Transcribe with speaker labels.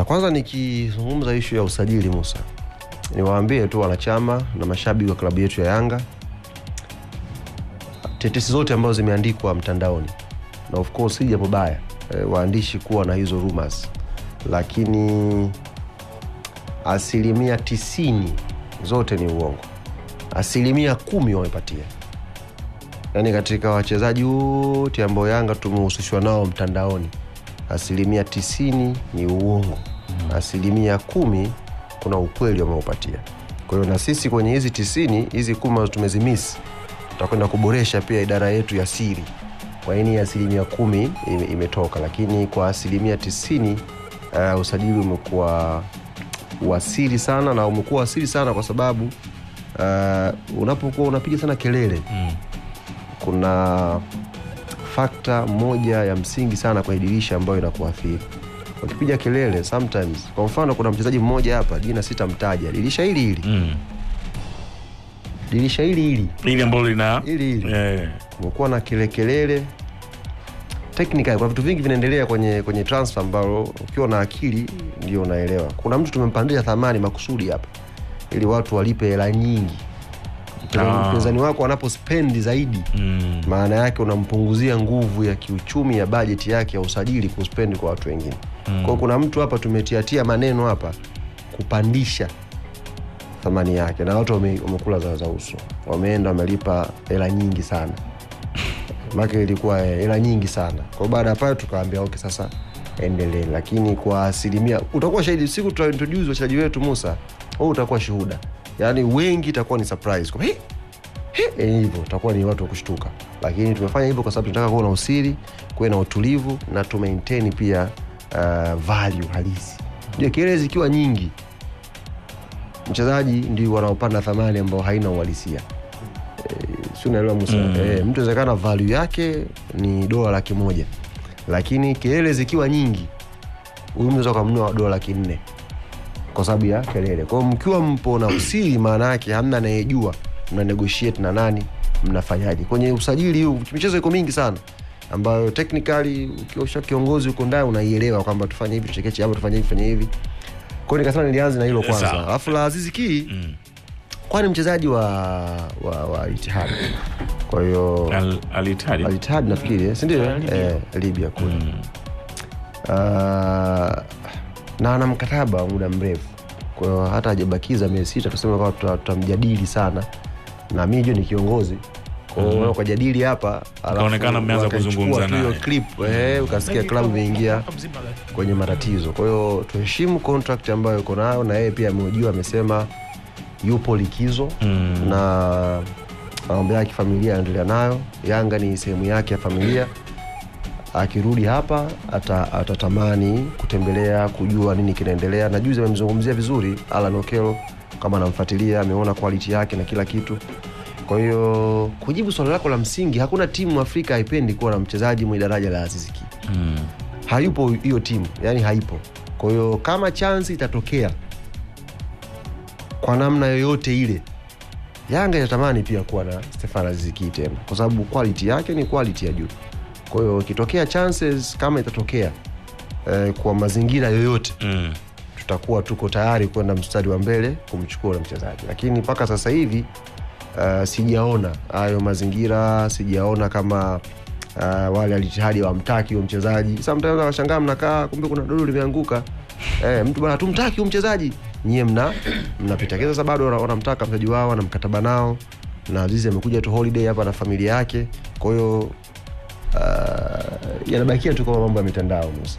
Speaker 1: Kwanza nikizungumza issue ya usajili Musa, niwaambie tu wanachama na mashabiki wa klabu yetu ya Yanga, tetesi zote ambazo zimeandikwa mtandaoni, na of course si jambo baya waandishi kuwa na hizo rumors, lakini 90% zote ni uongo. 10% wamepatia. Yaani katika wachezaji wote ambao Yanga tumehusishwa nao mtandaoni, 90% ni uongo. 10% kuna ukweli wameupatia. Kwa hiyo na sisi kwenye hizi 90, hizi 10 tumezimiss, tutakwenda kuboresha pia idara yetu ya siri. Kwa nini 10% imetoka, lakini kwa 90% usajili umekuwa wasiri sana, na umekuwa wasiri sana kwa sababu unapokuwa unapiga sana kelele, kuna fakta moja ya msingi sana kwa dirisha ambayo inakuathiri. Ukipiga kelele sometimes, kwa mfano kuna mchezaji mmoja hapa, jina sitamtaja, dirisha hili
Speaker 2: ambalo lina
Speaker 1: umekuwa na kelele. Technical, kuna vitu vingi vinaendelea kwenye transfer ambao ukiwa na akili ndio unaelewa. Kuna mtu tumempandisha thamani makusudi hapa ili watu walipe hela nyingi. Mpinzani wako anapospendi zaidi, maana yake unampunguzia nguvu ya kiuchumi ya budget yake ya usajili kuspendi kwa watu wengine. Kwa kuna mtu hapa tumetiatia maneno hapa kupandisha thamani yake, na watu wamekula za uso, wameenda wamelipa hela nyingi sana. Maki ilikuwa hela nyingi sana. Kwa baada ya pale tukaambia okay, sasa endelee. Lakini kwa 10% utakuwa shahidi siku tutaintroduce wachezaji wetu Musa, au utakuwa shuhuda. Yaani wengi itakuwa ni surprise. Kwa hivyo utakuwa ni watu wa kushtuka. Lakini tumefanya hivyo kwa sababu tunataka kuwa na usiri, kuwe na utulivu, na tu maintain pia value halisi. Ndio kelele zikiwa nyingi, mchezaji ndio wanaopanda thamani ambao haina uhalisia. Sio, unaelewa Musa? Mtu inawezekana value yake ni $100,000, lakini kelele zikiwa nyingi unaweza kumnunua $400,000 kwa sababu ya kelele. Kwa hiyo mkiwa mpo na usiri, maana yake hamna anayejua mna negotiate na nani, mnafanyaje. Kwenye usajili huu michezo iko mingi sana ambayo technically ukiosha kiongozi uko ndani unaielewa kwamba tufanye hivi, tuchekeche hapa, tufanye hivi, fanye hivi. Kwa hiyo nikasema nilianza na hilo kwanza. Alafu la Aziz Ki kwani mchezaji wa Al-Ittihad. Kwa hiyo Al-Ittihad nafikiri, si ndio? Libya kule. Na ana mkataba wa muda mrefu. Kwa hiyo hata hajabakiza miezi 6 tuseme kwa tutamjadili sana. Na mimi ni kiongozi. Kwa hiyo kwa jadili hapa,
Speaker 2: anaonekana mmeanza kuzungumza naye.
Speaker 1: Hiyo clip ukasikia klabu imeingia kwenye matatizo. Kwa hiyo tuheshimu contract ambayo yuko nayo, na yeye pia amehojiwa, amesema yupo likizo na mambo yake familia anaendelea nayo. Yanga ni sehemu yake ya familia. Akirudi hapa atatamani kutembelea, kujua nini kinaendelea. Na juzi amemzungumzia vizuri Alan Okello, kama anamfuatilia, ameona quality yake na kila kitu. Kwa hiyo kujibu swali lako la msingi, hakuna timu Afrika haipendi kuwa na mchezaji mwenye daraja la Aziz Ki. Hayupo hiyo timu, yani haipo. Kwa hiyo kama chance itatokea kwa namna yoyote ile, Yanga inatamani pia kuwa na Stefan Aziz Ki tena, kwa sababu quality yake ni quality ya juu. Kwa hiyo ikitokea chances, kama itatokea kwa mazingira yoyote, tutakuwa tuko tayari kwenda mstari wa mbele kumchukua mchezaji. Lakini mpaka sasa hivi sijaona hayo mazingira, sijaona kama wale Al-Ittihad wamtaki huyo mchezaji. Sometimes washangaa mnakaa, kumbe kuna dodo limeanguka. Mtu bwana tumtaki huyo mchezaji, nyie mnapita. Sasa bado wanamtaka mchezaji wao na mkataba nao, na Aziz amekuja tu holiday hapa na familia yake. Kwa hiyo yanabakia tu kwa mambo ya mitandao Musa.